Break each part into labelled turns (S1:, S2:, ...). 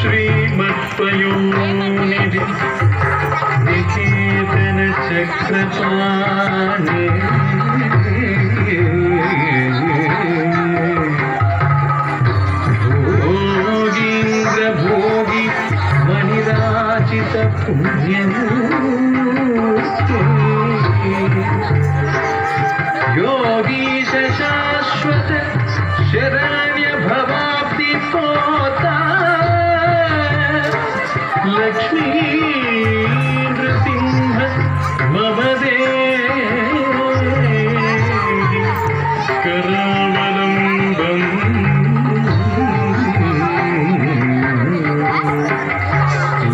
S1: श्रीमत्पयोनिधि निकेतन चक्रपाणि भोगीन्द्र भोगी मणिराजित पुण्यमूर्ति योगीश शाश्वत शरण्य भवाब्धि पोता लक्ष्मी नृसिंह मम देहि करावलम्बम्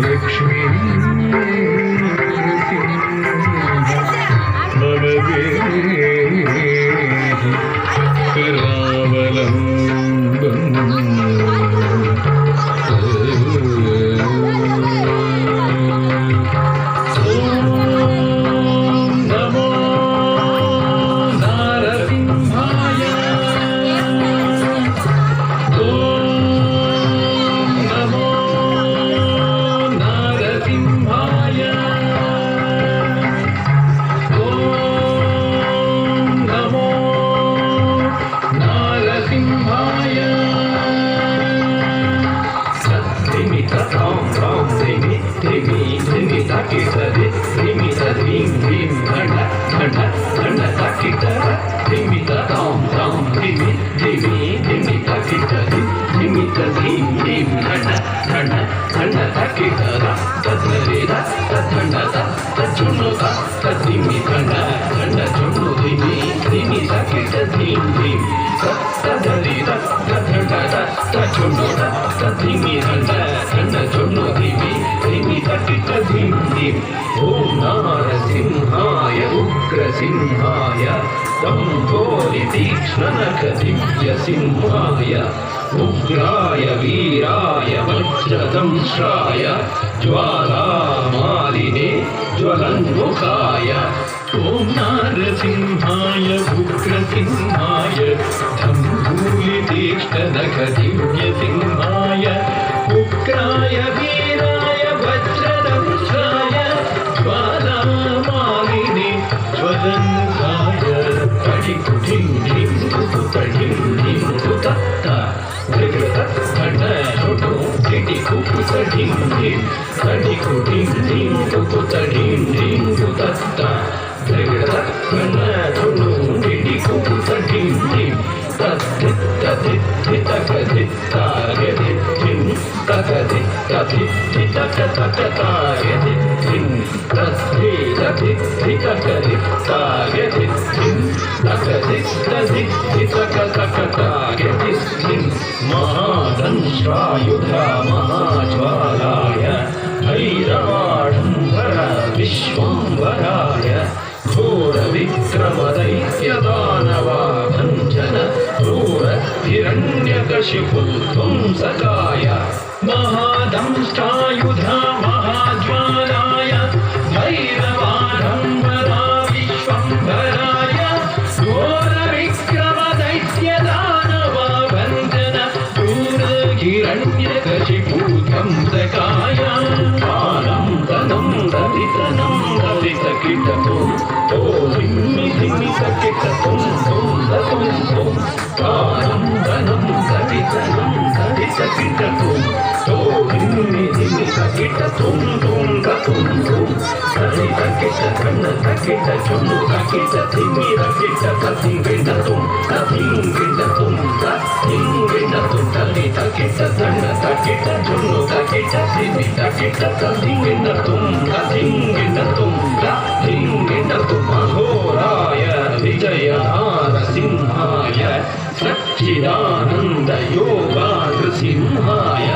S1: लक्ष्मी नृसिंह मम देहि करावलम्बम् ओम नारसिंहाय उग्रसिंहाय दम्भोरि तीक्ष्णनखदिव्यसिंहाय उग्राय वीराय वज्रदंशाय ज्वालामालिने ज्वलन्मुखाय ओम नारसिंहाय उग्रसिंहाय दम्भोरि तीक्ष्णनखदिव्यसिंहाय उग्राय वीराय वज्रदंशाय ज्वालामालिने ज्वलन्मुखाय तडिकुटिं ढिं कुकुतडिं ढिं कुतत्ता विकृतत् कण्ड छोटो टिटिकुकुतडिं ढिं तडिकुटिं ढिं कुकुतडिं ढिं कुतत्ता विकृतत् कण्ड छोटो टिटिकुकुतडिं ढिं तद्धित्तकधित्तागधित्तिं तकधित्तधित्तकतकतागधित्तिं तद्धित्तधित्तकधित्तागधित्तिं तकधित्तधित्तकतकतागधित्तिं महादंष्ट्रायुधा महाज्वालाय भैरवाडम्बर विश्वम्भराय घोरविक्रमदैत्यदानवाभञ्जन क्रूर हिरण्यकशिपुध्वंसकाय महादंष्टायुधा महाज्वालाय भैरवाडम्बरा विश्वम्भराय घोरविक्रमदैत्यदानवाभञ्जन क्रूर हिरण्यकशिपुध्वंसकाय कालं तनं दलितनं दलितकीटकं तो धिम्मि धिम्मि सकिटतं तं दतं तं कालं धनं दलितनं दलितकीटकं तो धिम्मि धिम्मि सकिटतं तं दतं तं दलितकीटकन्नतकीटचं तकिटधिम्मि रकिटकथिङ्गिडतं तथिङ्गिडतं तथिङ्गिडतं दलितकीटकन्नतकीटचं तकिटधिम्मि रकिटकथिङ्गिडतं तथिङ्गिडतं तथिङ्गिडतं अघोराय विजयनारसिंहाय सच्चिदानन्दयोगानृसिंहाय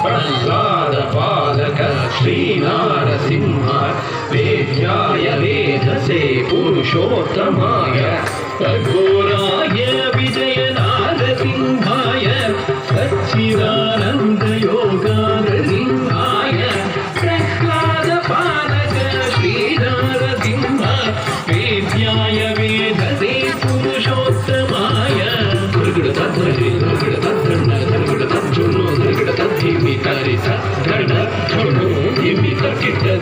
S1: प्रह्लादपालक श्रीनारसिंह वेद्याय वेधसे पुरुषोत्तमाय अघोराय विजयनारसिंहाय सच्चिदानन्दयोगानृसिंहाय प्रह्लादपालक श्रीनारसिंह वेद्याय वेधसे पुरुषोत्तमाय तद्धिमि तरिता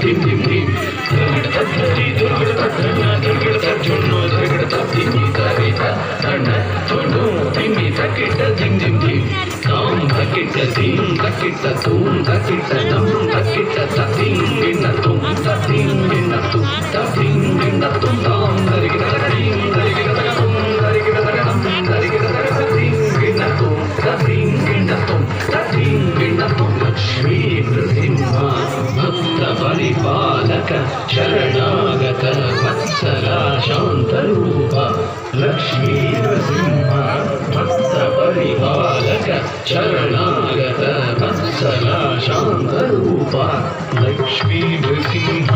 S1: ధిం ధిం ధిం దుర్గడ తత్తి దుర్గడ తత్తన్న దుర్గడ తజ్జున్ను దుర్గడ తత్తిని తరిత తన్న చును తిమ్మి తక్కిట ధిం ధిం ధిం తాం తక్కిట ధిం తక్కిట తూం తక్కిట తం తక్కిట తతిం గిన్న తుం తతిం గిన్న తుం తతిం గిన్న తుం తాం దరిగిట తరిం దరిగిట తగతుం దరిగిట తగతం దరిగిట తగతిం గిన్న తుం తతిం గిన్న తుం తతిం గిన్న తుం లక్ష్మీ నృసింహ భక్త పరిపాలక శరణాగత వత్సల శాంతరూప లక్ష్మీ నృసింహ భక్త పరిపాలక శరణాగత వత్సల శాంతరూప లక్ష్మీ నృసింహ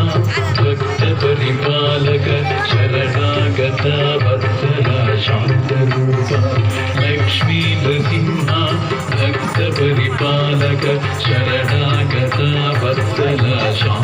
S1: భక్త పరిపాలక శరణాగత వత్సల శాంతరూప లక్ష్మీ నృసింహ భక్త పరిపాలక శరణాగత వత్సల శాంతరూప